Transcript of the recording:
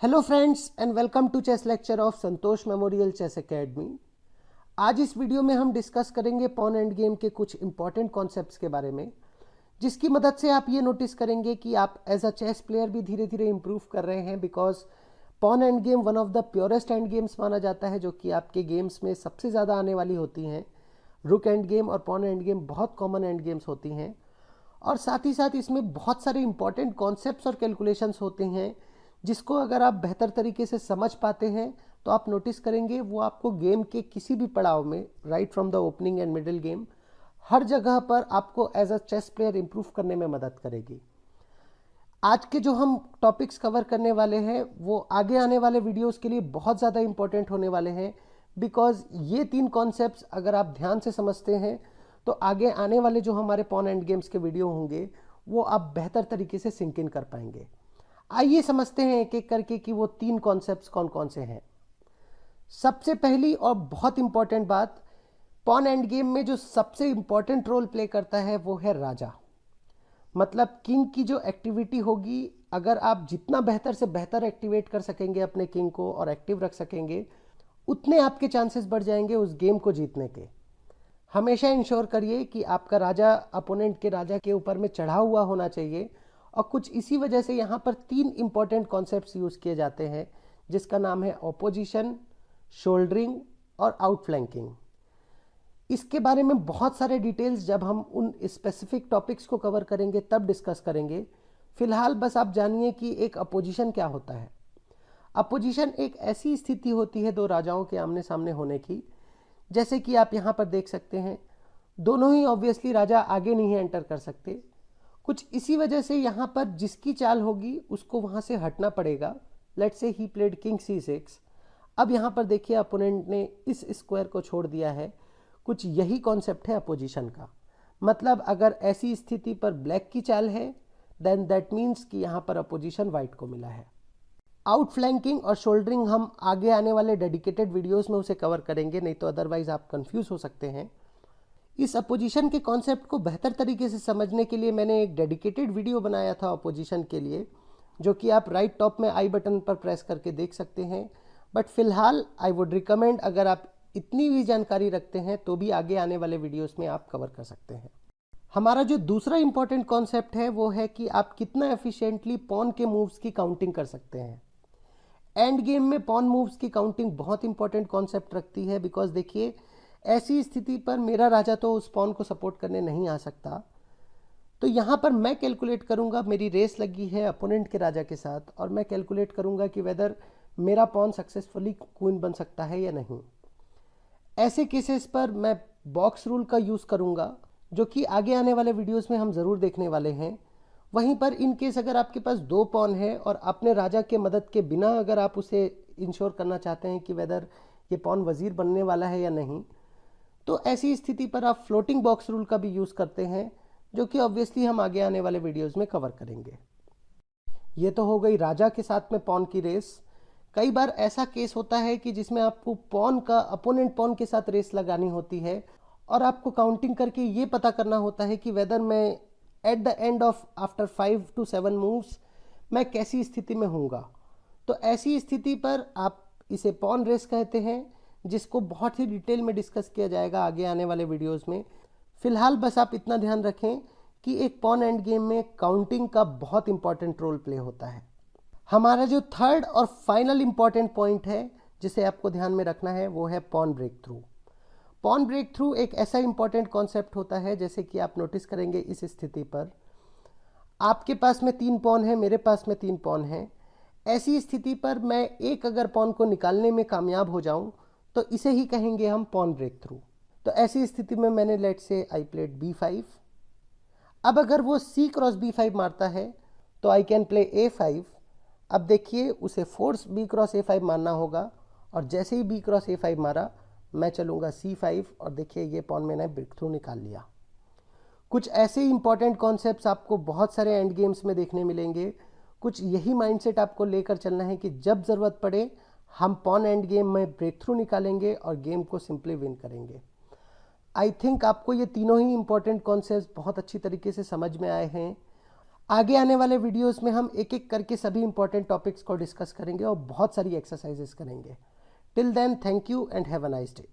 Hello friends and welcome to chess lecture of Santosh memorial chess academy. आज इस video में हम डिस्कस करेंगे पॉन एंड गेम के कुछ इंपॉर्टेंट कॉन्सेप्ट्स के बारे में, जिसकी मदद से आप ये नोटिस करेंगे कि आप एज अ चेस प्लेयर भी धीरे धीरे इम्प्रूव कर रहे हैं। Because pawn end game one of the purest end games माना जाता है, जो कि आपके गेम्स में सबसे ज़्यादा आने वाली होती हैं। रुक एंड गेम और पॉन एंड गेम बहुत कॉमन एंड गेम्स होती हैं, और साथ ही साथ इसमें बहुत सारे इंपॉर्टेंट कॉन्सेप्ट्स और कैलकुलेशंस होते हैं, जिसको अगर आप बेहतर तरीके से समझ पाते हैं तो आप नोटिस करेंगे वो आपको गेम के किसी भी पड़ाव में, right from the opening and middle game, हर जगह पर आपको as a chess player improve करने में मदद करेगी। आज के जो हम टॉपिक्स कवर करने वाले हैं वो आगे आने वाले वीडियोस के लिए बहुत ज़्यादा इंपॉर्टेंट होने वाले हैं। बिकॉज ये तीन कॉन्सेप्ट्स अगर आप ध्यान से समझते हैं तो आगे आने वाले जो हमारे पॉन एंड गेम्स के वीडियो होंगे वो आप बेहतर तरीके से सिंक इन कर पाएंगे। आइए समझते हैं एक एक करके कि वो तीन कॉन्सेप्ट्स कौन कौन से हैं। सबसे पहली और बहुत इंपॉर्टेंट बात, पॉन एंड गेम में जो सबसे इंपॉर्टेंट रोल प्ले करता है वो है राजा। मतलब किंग की जो एक्टिविटी होगी, अगर आप जितना बेहतर से बेहतर एक्टिवेट कर सकेंगे अपने किंग को और एक्टिव रख सकेंगे, उतने आपके चांसेस बढ़ जाएंगे उस गेम को जीतने के। हमेशा इंश्योर करिए कि आपका राजा अपोनेंट के राजा के ऊपर में चढ़ा हुआ होना चाहिए। और कुछ इसी वजह से यहाँ पर तीन इंपॉर्टेंट कॉन्सेप्ट्स यूज़ किए जाते हैं, जिसका नाम है ऑपोजिशन, शोल्डरिंग और आउटफ्लैंकिंग। इसके बारे में बहुत सारे डिटेल्स जब हम उन स्पेसिफिक टॉपिक्स को कवर करेंगे तब डिस्कस करेंगे। फिलहाल बस आप जानिए कि एक अपोजिशन क्या होता है। अपोजिशन एक ऐसी स्थिति होती है दो राजाओं के आमने सामने होने की, जैसे कि आप यहाँ पर देख सकते हैं दोनों ही ऑब्वियसली राजा आगे नहीं एंटर कर सकते। कुछ इसी वजह से यहाँ पर जिसकी चाल होगी उसको वहाँ से हटना पड़ेगा। Let's say he played king C6। अब यहाँ पर देखिए अपोनेंट ने इस स्क्वायर को छोड़ दिया है। कुछ यही कॉन्सेप्ट है अपोजिशन का। मतलब अगर ऐसी स्थिति पर ब्लैक की चाल है देन दैट मीन्स कि यहाँ पर अपोजिशन वाइट को मिला है। आउटफ्लैंकिंग और शोल्डरिंग हम आगे आने वाले डेडिकेटेड वीडियोस में उसे कवर करेंगे, नहीं तो अदरवाइज आप कंफ्यूज हो सकते हैं। इस अपोजिशन के कॉन्सेप्ट को बेहतर तरीके से समझने के लिए मैंने एक डेडिकेटेड वीडियो बनाया था अपोजिशन के लिए, जो कि आप राइट टॉप में आई बटन पर प्रेस करके देख सकते हैं। बट फिलहाल आई वुड रिकमेंड, अगर आप इतनी भी जानकारी रखते हैं तो भी आगे आने वाले वीडियोस में आप कवर कर सकते हैं। हमारा जो दूसरा इंपॉर्टेंट कॉन्सेप्ट है वो है कि आप कितना एफिशिएंटली पॉन के मूव्स की काउंटिंग कर सकते हैं। एंड गेम में पॉन मूव्स की काउंटिंग बहुत इंपॉर्टेंट कॉन्सेप्ट रखती है। बिकॉज देखिए, ऐसी स्थिति पर मेरा राजा तो उस पॉन को सपोर्ट करने नहीं आ सकता, तो यहाँ पर मैं कैलकुलेट करूँगा, मेरी रेस लगी है अपोनेंट के राजा के साथ, और मैं कैलकुलेट करूँगा कि वेदर मेरा पॉन सक्सेसफुली क्वीन बन सकता है या नहीं। ऐसे केसेस पर मैं बॉक्स रूल का यूज़ करूँगा, जो कि आगे आने वाले वीडियोज़ में हम ज़रूर देखने वाले हैं। वहीं पर इन केस अगर आपके पास दो पॉन है और अपने राजा के मदद के बिना अगर आप उसे इंश्योर करना चाहते हैं कि वेदर ये पॉन वजीर बनने वाला है या नहीं, तो ऐसी स्थिति पर आप फ्लोटिंग बॉक्स रूल का भी यूज़ करते हैं, जो कि ऑब्वियसली हम आगे आने वाले वीडियोस में कवर करेंगे। ये तो हो गई राजा के साथ में पॉन की रेस। कई बार ऐसा केस होता है कि जिसमें आपको पॉन का अपोनेंट पॉन के साथ रेस लगानी होती है, और आपको काउंटिंग करके ये पता करना होता है कि वेदर मैं at the end of after 5 to 7 moves मैं कैसी स्थिति में हूँगा। तो ऐसी स्थिति पर आप इसे पॉन रेस कहते हैं, जिसको बहुत ही डिटेल में डिस्कस किया जाएगा आगे आने वाले वीडियोस में। फिलहाल बस आप इतना ध्यान रखें कि एक पॉन एंड गेम में काउंटिंग का बहुत इंपॉर्टेंट रोल प्ले होता है। हमारा जो थर्ड और फाइनल इंपॉर्टेंट पॉइंट है जिसे आपको ध्यान में रखना है वो है pawn break through. Pawn break through एक ऐसा इंपॉर्टेंट कॉन्सेप्ट होता है, जैसे कि आप नोटिस करेंगे इस स्थिति पर आपके पास में 3 पॉन है, मेरे पास में 3 पॉन है। ऐसी स्थिति पर मैं एक अगर पॉन को निकालने में कामयाब हो जाऊं तो इसे ही कहेंगे हम पॉन ब्रेक थ्रू। तो ऐसी स्थिति में मैंने लेट से आई प्लेड B5। अब अगर वो C क्रॉस B5 मारता है तो आई कैन प्ले A5। अब देखिए, उसे फोर्स B क्रॉस A5 मारना होगा, और जैसे ही B क्रॉस A5 मारा मैं चलूँगा C5, और देखिए ये पॉन मैंने ब्रेक थ्रू निकाल लिया। कुछ ऐसे इंपॉर्टेंट कॉन्सेप्ट्स आपको बहुत सारे एंड गेम्स में देखने मिलेंगे। कुछ यही माइंडसेट आपको लेकर चलना है कि जब ज़रूरत पड़े हम पॉन एंड गेम में ब्रेक थ्रू निकालेंगे और गेम को सिंपली विन करेंगे। आई थिंक आपको ये तीनों ही इंपॉर्टेंट कॉन्सेप्ट्स बहुत अच्छी तरीके से समझ में आए हैं। आगे आने वाले वीडियोस में हम एक एक करके सभी इंपॉर्टेंट टॉपिक्स को डिस्कस करेंगे और बहुत सारी एक्सरसाइजेस करेंगे। Till then, thank you and have a nice day.